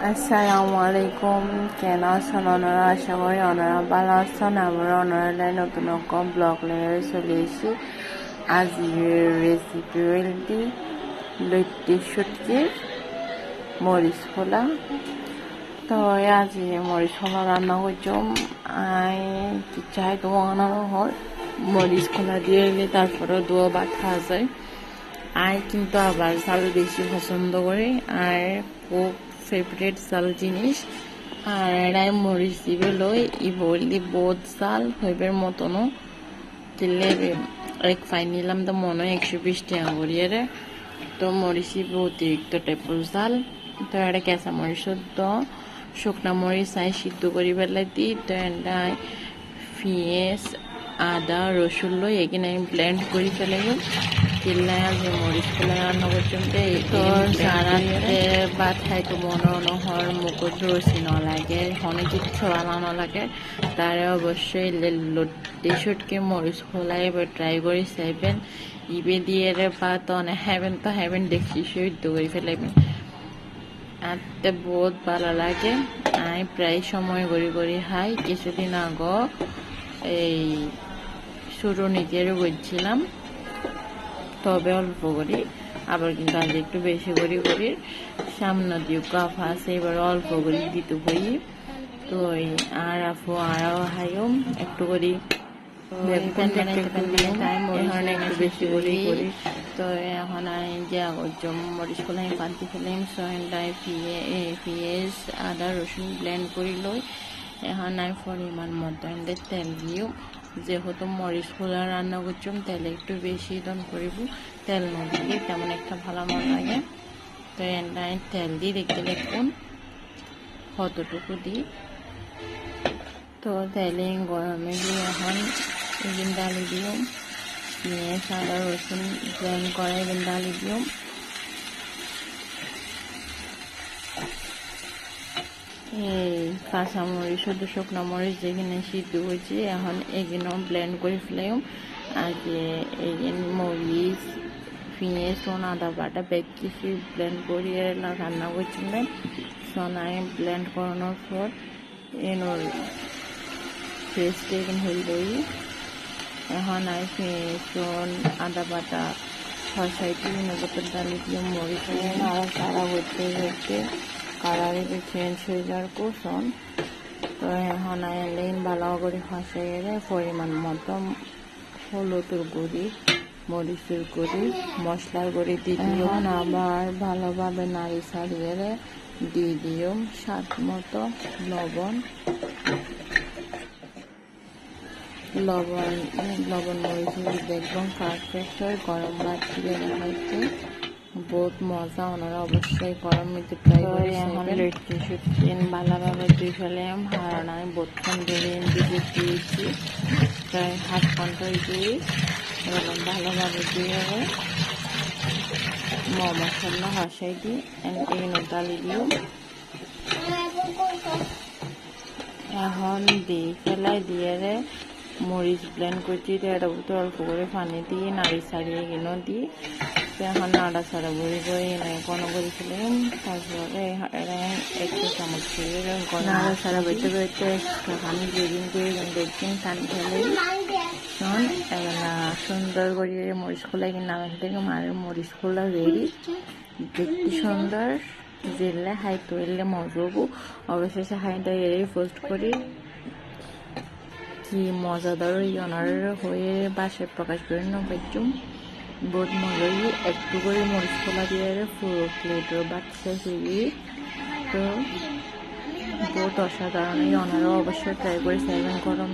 আসসালামু আলাইকুম। কেন আছেন ওনারা? আশা করি ওনারা ভালো আছেন। আমরা ওনারা নতুন রকম ব্লগ নিয়ে চলে এসেছি। আজ রেসিপি হলদি লইট্টি শুটকির মরিচ খোলা। তো আজ মরিচ খোলা রান্না করছম। আই চাই তো বানানো হয় মরিচ খোলা দিয়ে এলে তারপরে দোয়া ভাত খাওয়া যায়। আই কিন্তু আবার চাল বেশি পছন্দ করি, আর খুব ফেভারিট চাল জিনিস। আর এরাই মরিচ দিবে লই ই বললি বহুত চাল হইবের মতনও দিলে এক ফাই নিলাম তো মনে হয় 120 টাকা করিয়ে রে। তো মরিচি অতিরিক্ত টেপল চাল। তো এটা কেঁচা মরিচ তো শুকনা মরিচ চাই সিদ্ধ করি পেলাই দি। তো এটা পেঁয়াজ আদা রসুন লই এখানে আমি ব্লেন্ড করে ফেলে কিল্লা যে মরিচ খোলা রান্না করতে তো সারাতে ভাত খাইতে মনে হর মুকুট রসি ন লাগে অনেক কিছু বানানো লাগে। তারা অবশ্যই লুটি শুটকি মরিচ খোলা এবার ট্রাই করে চাইবেন। ইবে দিয়ে ভাত অনেক হ্যাবেন দেখছি সিদ্ধ করে ফেলাইবেন। আনতে বহুত ভালো লাগে। আমি প্রায় সময় করি খাই। কিছুদিন আগ এই শুরু নিজেরও করছিলাম, তবে অল্প করি, আবার কিন্তু আজ একটু বেশি করি সামনে দিয়ে কাফ আছে এবার অল্প করি দিতে হই। তো আর আফু আরও হাইম একটু করি একটু বেশি করি। তো এখন আমি যে মরিচ খোলা আমি পাতি ফেলাম সয়েন্ডায় পেঁয়াজ আদা রসুন ব্লেন্ড করি লই। এখন আমি পরিমাণ মতো তেল দিও, যেহেতু মরিচ খোলা রান্না করছম তেল একটু বেশি দন করিব। তেল না দিলে তেমন একটা ভালো মনে লাগে। তো আমি তেল দিয়ে দেখতে দেখুন কতটুকু দিই। তো তেলে গরমে দিয়ে এখন এদিন ডালি দিও পেঁয়াজ আদা রসুন ব্লেন্ড করা এদিন ডালি দিও। এই কাঁচামরিচ শুধু শুকনো মরিচ যেখানে সিদ্ধ হয়েছে এখন এগুলো ব্লেন্ড করে ফেলাম। আর যে এগিন মরিচ পেঁয়াজ আদা বাটা বেগ কিছু ব্লেন্ড করিয়ে রান্না করছিলেন। সোনায় ব্লেন্ড করানোর পর এনোর পেস্ট এখানে হইল। এখন আমি পেঁয়াজ আদা বাটা খসাইতে বোতল ডালি দিয়ে মরিচ আর তারা করতে কালারে চেঞ্জ হয়ে যাওয়ার কোশন। তো এখন লাইন ভালো করে খসাই গেলে পরিমাণ মতো হলুদের গুঁড়ি মরিচের গুঁড়ি মশলার গুঁড়ি দিয়ে দিও। আবার ভালোভাবে নাড়ি ছাড়িয়ে দিয়ে দিও স্বাদ মতো লবণ মরিচ দেখবেন পারফেক্ট হয়। গরম ভাত দিয়ে খাইতে বহুত মজা। ওনারা অবশ্যই গরম মিতে ট্রাই করে। এখন লইট্টি শুটকি ভালোভাবে দিয়ে ফেলাম। হারান আমি বোতখান ধরে দিকে দিয়েছি প্রায় হাফ ঘন্টা দিয়ে ভালোভাবে দিয়ে মশলা হাসাই দিই এনে ডালি দিও। এখন দিয়ে ফেলাই দিয়ে মরিচ ব্লেন্ড করছি এটা অল্প করে পানি দিয়ে নাড়ি ছাড়িয়ে কিনো দিই। এখন নাড়া ছাড়া বড়ি করে কোনো করে ফেলেন। তারপরে একটু চামচ ছেড়ে নাড়া ছাড়া বইতে পানি বেরিয়ে করে দেখছেন পানি ফেলে সুন্দর করে মরিচ খোলা কিনে নামা থেকে মারের মরিচ খোলা রেডি। দেখতে সুন্দর জেলে হাই তৈলে মজাবো। অবশেষে হাইটা এড়েই পোস্ট করি কি মজাদার ওনার হয়ে বাসায় প্রকাশ করে পাইছুম। বহুত মজাই একটু করে মরিচ খোলা দিয়ে পুরো প্লেটের বাচ্চা ফিরি। তো বহুত অসাধারণ। ওনারাও অবশ্যই ট্রাই করে চাইবেন গরম